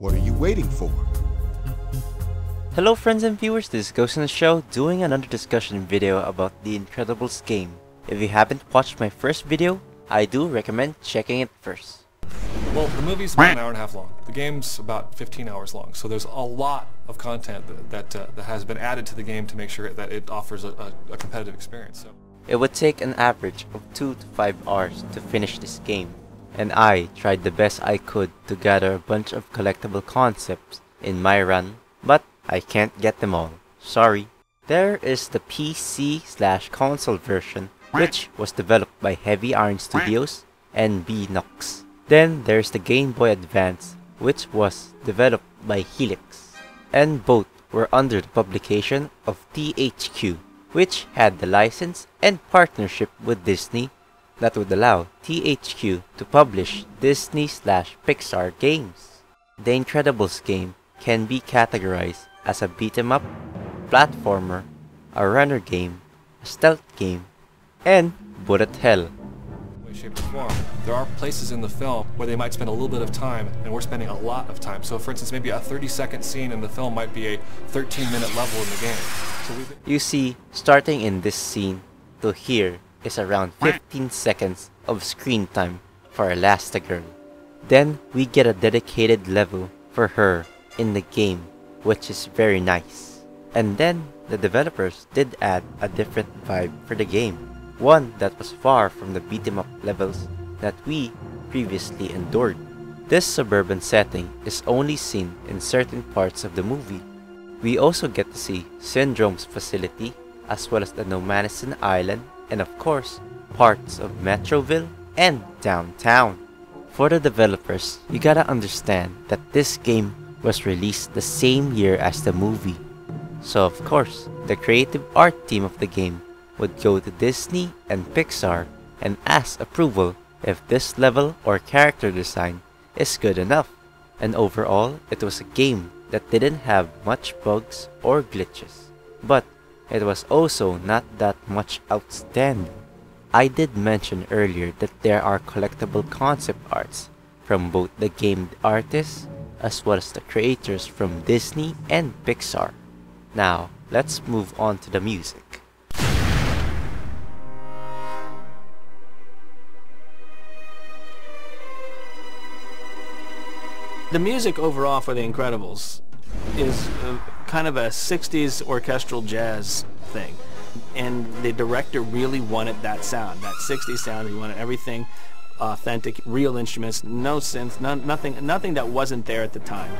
What are you waiting for? Hello friends and viewers, this is Ghost in the Show doing another discussion video about the Incredibles game. If you haven't watched my first video, I do recommend checking it first. Well, the movie's about an hour and a half long. The game's about 15 hours long, so there's a lot of content that has been added to the game to make sure that it offers a competitive experience. So It would take an average of 2 to 5 hours to finish this game, and I tried the best I could to gather a bunch of collectible concepts in my run, but I can't get them all. Sorry. There is the PC/console version, which was developed by Heavy Iron Studios and Geonosis. Then there's the Game Boy Advance, which was developed by Helix, and both were under the publication of THQ, which had the license and partnership with Disney that would allow THQ to publish Disney/Pixar games. The Incredibles game can be categorized as a beat-em-up, platformer, a runner game, a stealth game, and bullet hell. way, shape, or form, there are places in the film where they might spend a little bit of time, and we're spending a lot of time. So for instance, maybe a 30-second scene in the film might be a 13-minute level in the game. So You see, starting in this scene to here is around 15 seconds of screen time for Elastigirl. Then we get a dedicated level for her in the game, which is very nice. And then the developers did add a different vibe for the game, one that was far from the beat-em-up levels that we previously endured. This suburban setting is only seen in certain parts of the movie. We also get to see Syndrome's facility, as well as the Nomadison Island, and of course, parts of Metroville and downtown. For the developers, you gotta understand that this game was released the same year as the movie. So of course, the creative art team of the game would go to Disney and Pixar and ask approval if this level or character design is good enough. And overall, it was a game that didn't have much bugs or glitches, but it was also not that much outstanding. I did mention earlier that there are collectible concept arts from both the game artists as well as the creators from Disney and Pixar. Now, let's move on to the music. The music overall for The Incredibles is kind of a 60s orchestral jazz thing. And the director really wanted that sound, that 60s sound. He wanted everything authentic, real instruments, no synth, nothing that wasn't there at the time.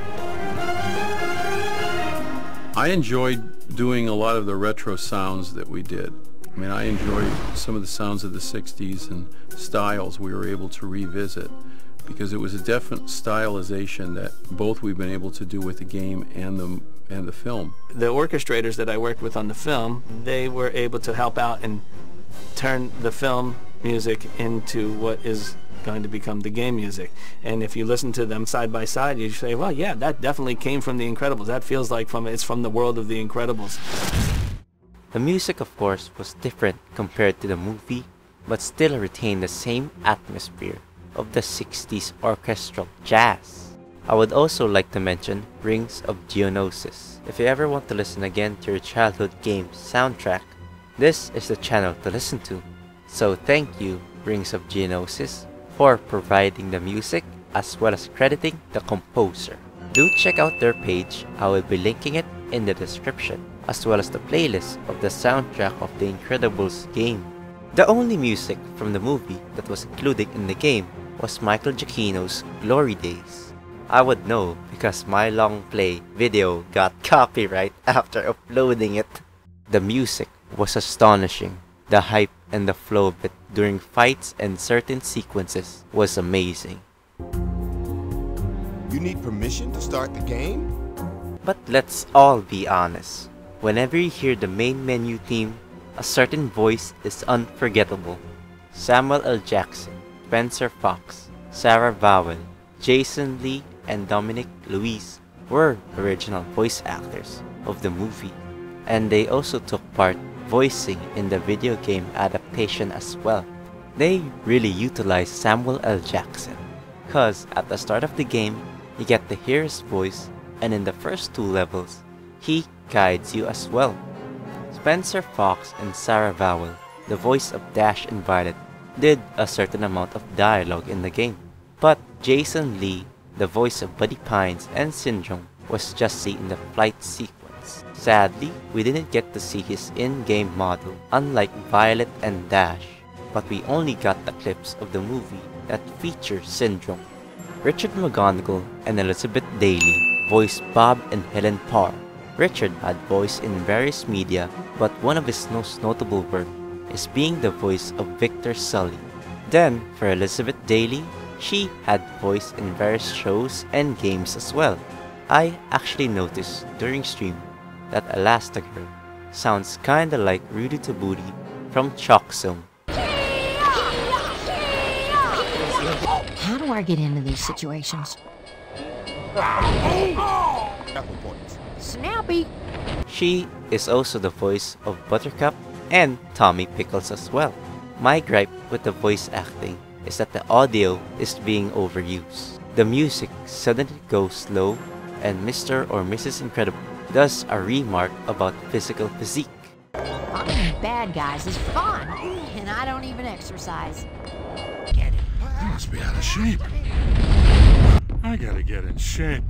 I enjoyed doing a lot of the retro sounds that we did. I mean, I enjoyed some of the sounds of the 60s and styles we were able to revisit, because it was a definite stylization that both we've been able to do with the game and the film. The orchestrators that I worked with on the film, they were able to help out and turn the film music into what is going to become the game music. And if you listen to them side by side, you say, well, yeah, that definitely came from The Incredibles. That feels like it's from the world of The Incredibles. The music, of course, was different compared to the movie, but still retained the same atmosphere of the 60s orchestral jazz. I would also like to mention Rings of Geonosis. If you ever want to listen again to your childhood game's soundtrack, this is the channel to listen to. So thank you, Rings of Geonosis, for providing the music as well as crediting the composer. Do check out their page, I will be linking it in the description, as well as the playlist of the soundtrack of the Incredibles game. The only music from the movie that was included in the game was Michael Giacchino's Glory Days. I would know because my long play video got copyright after uploading it. The music was astonishing. The hype and the flow of it during fights and certain sequences was amazing. You need permission to start the game? But let's all be honest. Whenever you hear the main menu theme, a certain voice is unforgettable. Samuel L. Jackson, Spencer Fox, Sarah Vowell, Jason Lee, and Dominic Luis were original voice actors of the movie, and they also took part voicing in the video game adaptation as well. They really utilized Samuel L. Jackson, cause at the start of the game, you get to hear his voice, and in the first 2 levels, he guides you as well. Spencer Fox and Sarah Vowell, the voice of Dash and Violet, did a certain amount of dialogue in the game. But Jason Lee, the voice of Buddy Pines and Syndrome, was just seen in the flight sequence. Sadly, we didn't get to see his in-game model, unlike Violet and Dash, but we only got the clips of the movie that features Syndrome. Richard McGonigal and Elizabeth Daly voiced Bob and Helen Parr. Richard had voice in various media, but one of his most notable work is being the voice of Victor Sully. Then, for Elizabeth Daly, she had voice in various shows and games as well. I actually noticed during stream that Elastigirl sounds kinda like Rudy Tabooty from Chalk Zone. How do I get into these situations? Snappy! She is also the voice of Buttercup and Tommy Pickles as well. My gripe with the voice acting is that the audio is being overused. The music suddenly goes slow, and Mr. or Mrs. Incredible does a remark about physical physique. Fighting bad guys is fun, and I don't even exercise. I must be out of shape. I gotta get in shape.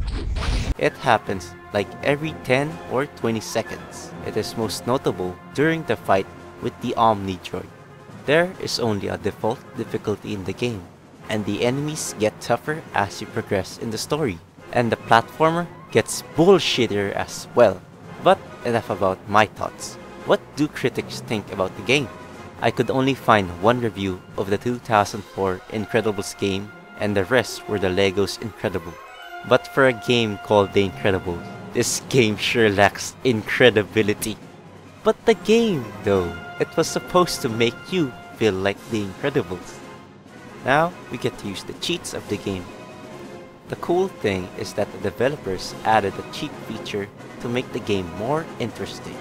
It happens like every 10 or 20 seconds. It is most notable during the fight with the Omni Droid. There is only a default difficulty in the game, and the enemies get tougher as you progress in the story, and the platformer gets bullshittier as well. But enough about my thoughts. What do critics think about the game? I could only find one review of the 2004 Incredibles game, and the rest were the Legos Incredible. But for a game called The Incredibles, this game sure lacks incredibility. But the game, though, it was supposed to make you feel like The Incredibles. Now we get to use the cheats of the game. The cool thing is that the developers added a cheat feature to make the game more interesting.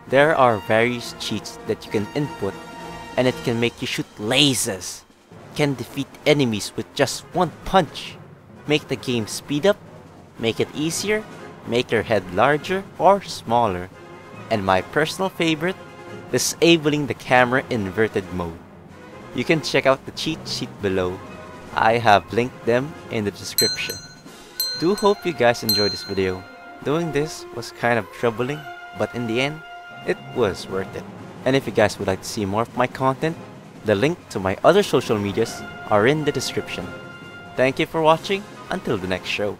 There are various cheats that you can input, and it can make you shoot lasers, can defeat enemies with just one punch, make the game speed up, make it easier, make your head larger or smaller, and my personal favorite, disabling the camera inverted mode. You can check out the cheat sheet below. I have linked them in the description. Do hope you guys enjoyed this video. Doing this was kind of troubling, but in the end, it was worth it. And if you guys would like to see more of my content, the link to my other social medias are in the description. Thank you for watching. Until the next show.